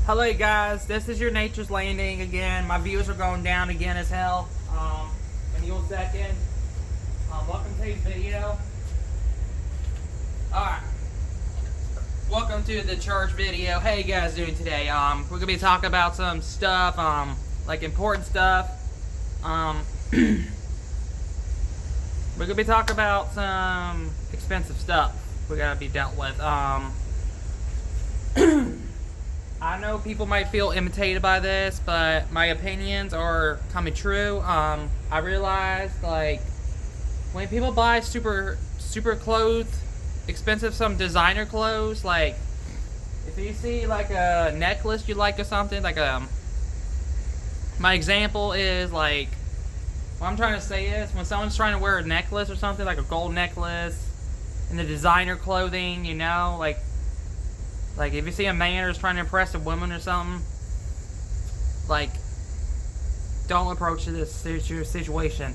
Hello guys, this is your Nature's Landing again. My views are going down again as hell. In a second. Welcome to today's video. Alright. Welcome to the church video. How you guys doing today? We're gonna be talking about some stuff, like important stuff. We're gonna be talking about some expensive stuff we gotta be dealt with. I know people might feel imitated by this, but my opinions are coming true. I realized, like, when people buy super clothes, expensive, some designer clothes, like, if you see, like, a necklace you like or something, like, my example is, like, what I'm trying to say is, when someone's trying to wear a necklace or something, like a gold necklace, in the designer clothing, you know, like if you see a man who's trying to impress a woman or something, like, don't approach this situation.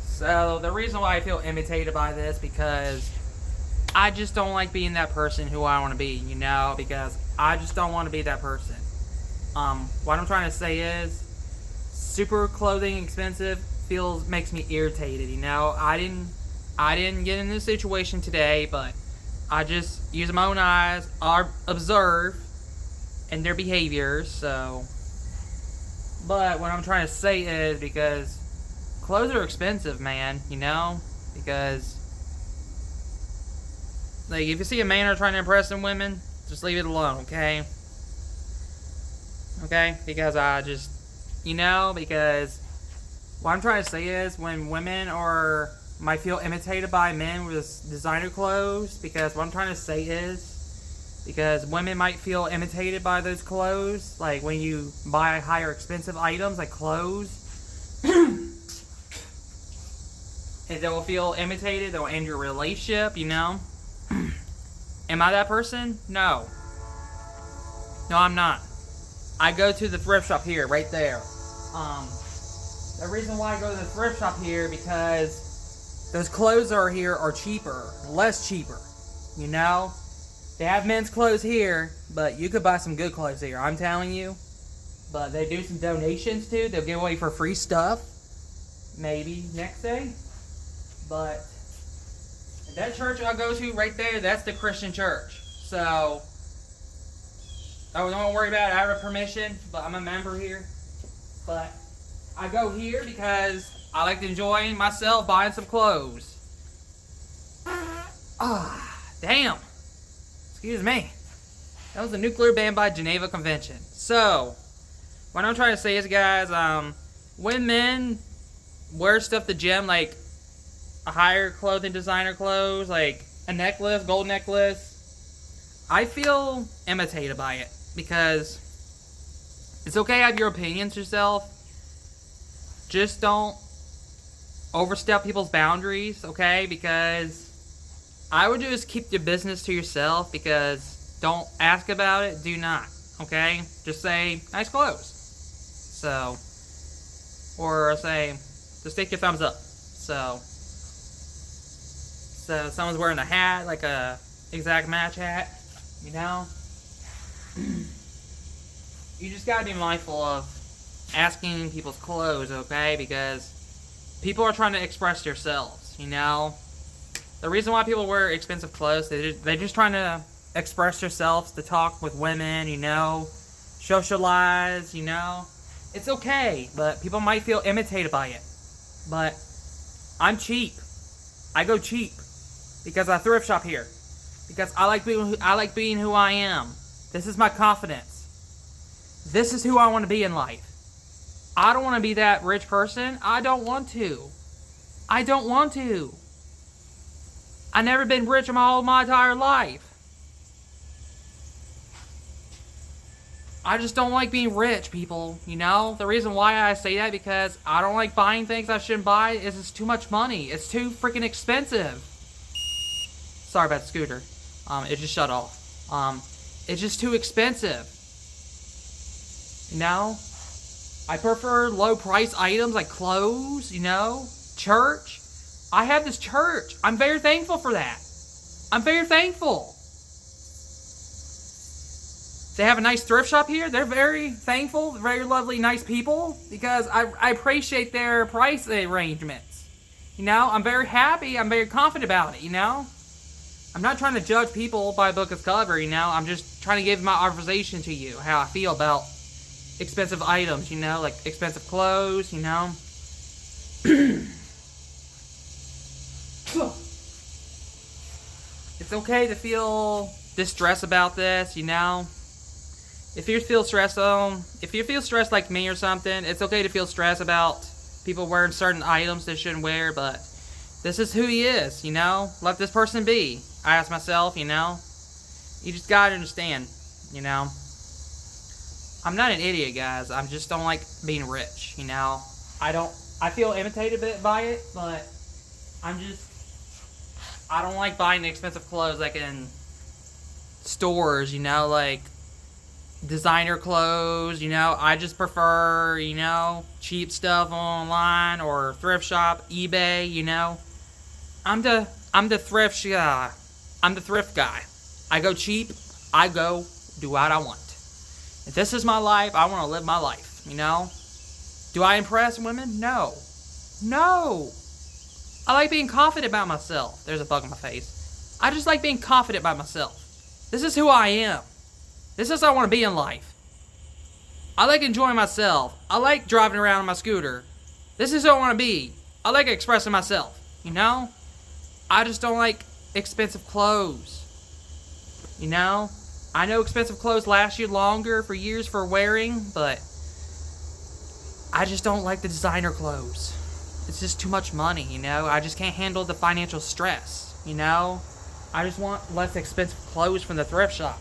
So, the reason why I feel imitated by this, because I just don't like being that person who I want to be, you know, because I just don't want to be that person. What I'm trying to say is, super clothing, expensive, makes me irritated, you know. I didn't get in this situation today, but I just use my own eyes, observe, and their behaviors, so. But what I'm trying to say is, because clothes are expensive, man, you know? Because, like, if you see a man who's trying to impress some women, just leave it alone, okay? Okay? Because I just, you know, because what I'm trying to say is, when women might feel imitated by men with designer clothes, because what I'm trying to say is, because women might feel imitated by those clothes, like when you buy higher expensive items like clothes, and they will feel imitated, they'll end your relationship, you know. Am I that person? No, I'm not. I go to the thrift shop here, right there. The reason why I go to the thrift shop here, because those clothes here are cheaper, less cheaper, you know? They have men's clothes here, but you could buy some good clothes here, I'm telling you. But they do some donations too. They'll give away for free stuff, maybe next day. But that church I go to right there, that's the Christian church. So, don't worry about it. I have a permission, but I'm a member here. But I go here because I like to enjoy myself buying some clothes. Damn. Excuse me. That was a nuclear ban by Geneva Convention. So, what I'm trying to say is, guys, when men wear stuff to gym, like a higher clothing, designer clothes, like a necklace, gold necklace, I feel imitated by it. Because it's okay to have your opinions yourself. Just don't overstep people's boundaries, okay? Because I would just keep your business to yourself, because don't ask about it, do not, okay? Just say, nice clothes. So, or say, just take your thumbs up. So someone's wearing a hat, like a exact match hat, you know? You just gotta be mindful of asking people's clothes, okay? Because people are trying to express themselves, you know? The reason why people wear expensive clothes, they're just trying to express themselves, to talk with women, you know? Socialize, you know? It's okay, but people might feel imitated by it. But I'm cheap. I go cheap because I thrift shop here. Because I like being who I am. This is my confidence. This is who I want to be in life. I don't want to be that rich person. I don't want to. I don't want to. I've never been rich all my entire life. I just don't like being rich, people, you know? The reason why I say that, because I don't like buying things I shouldn't buy, is it's too much money. It's too freaking expensive. Sorry about the scooter. It just shut off. It's just too expensive. You know? I prefer low price items like clothes, you know? Church. I have this church. I'm very thankful for that. I'm very thankful. they have a nice thrift shop here. They're very thankful, very lovely, nice people, because I appreciate their price arrangements. You know, I'm very happy. I'm very confident about it, you know. I'm not trying to judge people by a book of cover, you know. I'm just trying to give my observation to you, how I feel about expensive items, you know, like expensive clothes, you know. It's okay to feel distress about this, you know. If you feel stressed like me or something, it's okay to feel stressed about people wearing certain items they shouldn't wear, but this is who he is, you know. Let this person be. I ask myself, you know. You just gotta understand, you know. I'm not an idiot, guys. I just don't like being rich, you know. I feel imitated a bit by it, but I don't like buying expensive clothes like in stores, you know, like designer clothes, you know. I just prefer, you know, cheap stuff online or thrift shop, eBay, you know. I'm the thrift guy. I'm the thrift guy. I go cheap. I go do what I want. If this is my life, I want to live my life, you know. Do I impress women? No. No. I like being confident about myself. There's a bug in my face. I just like being confident about myself. This is who I am. This is how I want to be in life. I like enjoying myself. I like driving around on my scooter. This is who I want to be. I like expressing myself, you know? I just don't like expensive clothes. You know? I know expensive clothes last you longer for years for wearing, but I just don't like the designer clothes. It's just too much money, you know? I just can't handle the financial stress, you know? I just want less expensive clothes from the thrift shop.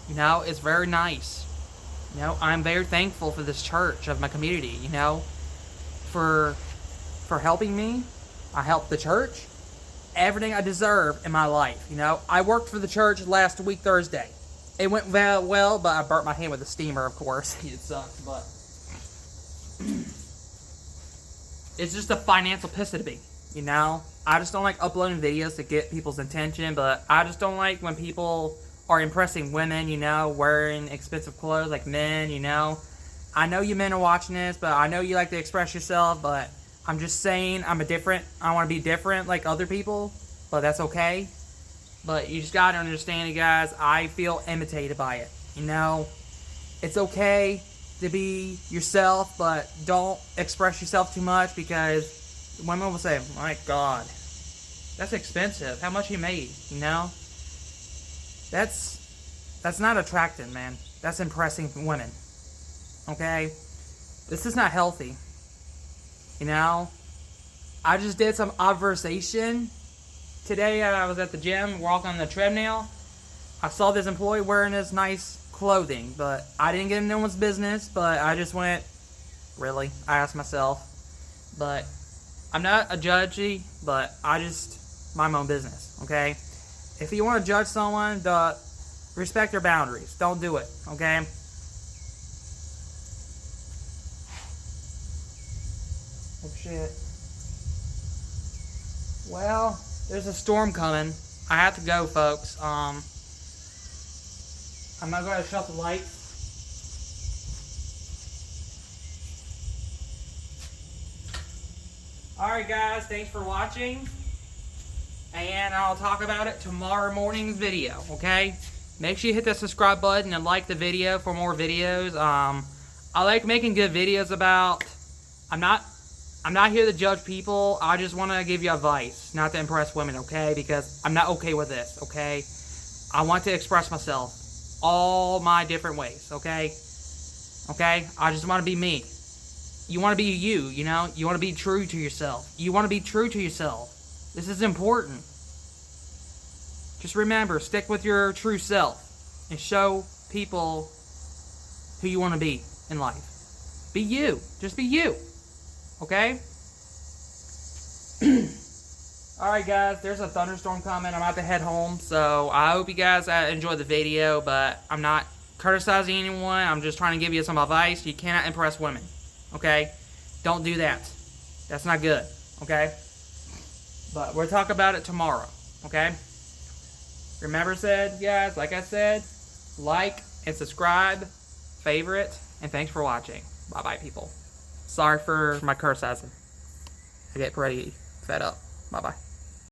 You know, it's very nice. You know, I'm very thankful for this church of my community, you know? For helping me. I helped the church. Everything I deserve in my life, you know? I worked for the church last week, Thursday. It went well, but I burnt my hand with a steamer, of course. It sucks, but it's just a financial piss to me, you know? I just don't like uploading videos to get people's attention, but I just don't like when people are impressing women, you know, wearing expensive clothes like men, you know? I know you men are watching this, but I know you like to express yourself, but I'm just saying I want to be different like other people, but that's okay. But you just gotta understand it, guys. I feel imitated by it, you know? It's okay to be yourself, but don't express yourself too much, because women will say, my God, that's expensive. How much you made, you know? That's not attractive, man. That's impressing women. Okay? This is not healthy. You know? I just did some observation. Today I was at the gym, walking on the treadmill. I saw this employee wearing this nice clothing, but I didn't get in no one's business, but I just went, really? I asked myself. But I'm not a judgy, but I just mind my own business, okay? If you want to judge someone, respect their boundaries. Don't do it, okay? Oh, shit. Well, there's a storm coming. I have to go, folks. I'm not going to shut the lights. Alright, guys. Thanks for watching. And I'll talk about it tomorrow morning's video, okay? Make sure you hit that subscribe button and like the video for more videos. I like making good videos about... I'm not here to judge people. I just want to give you advice, not to impress women, okay? Because I'm not okay with this, okay? I want to express myself all my different ways, okay? Okay? I just want to be me. You want to be you, you know? You want to be true to yourself. You want to be true to yourself. This is important. Just remember, stick with your true self and show people who you want to be in life. Be you. Just be you. Okay? Alright, guys. There's a thunderstorm coming. I'm about to head home. So, I hope you guys enjoyed the video. But I'm not criticizing anyone. I'm just trying to give you some advice. You cannot impress women. Okay? Don't do that. That's not good. Okay? But we'll talk about it tomorrow. Okay? Remember, guys, like I said, like and subscribe, favorite, and thanks for watching. Bye-bye, people. Sorry for my curse. I get pretty fed up. Bye-bye.